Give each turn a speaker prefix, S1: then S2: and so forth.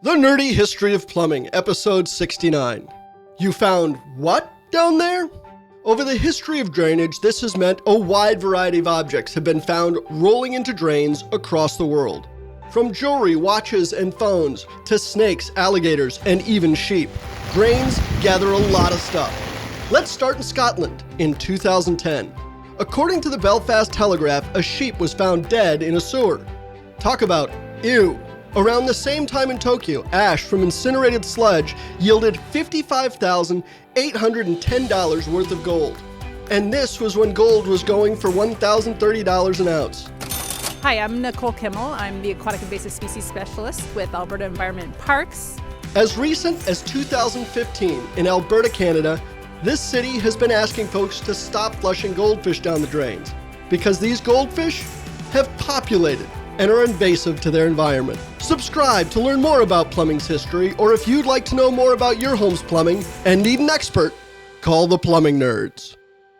S1: The Nerdy History of Plumbing, Episode 69. You found what down there? Over the history of drainage, this has meant a wide variety of objects have been found rolling into drains across the world. From jewelry, watches, and phones, to snakes, alligators, and even sheep, drains gather a lot of stuff. Let's start in Scotland in 2010. According to the Belfast Telegraph, a sheep was found dead in a sewer. Talk about ew. Around the same time in Tokyo, ash from incinerated sludge yielded $55,810 worth of gold. And this was when gold was going for $1,030 an ounce.
S2: Hi, I'm Nicole. I'm the Aquatic Invasive Species Specialist with Alberta Environment and Parks.
S1: As recent as 2015 in Alberta, Canada, this city has been asking folks to stop flushing goldfish down the drains because these goldfish have populated and are invasive to their environment. Subscribe to learn more about plumbing's history, or if you'd like to know more about your home's plumbing and need an expert, call the Plumbing Nerds.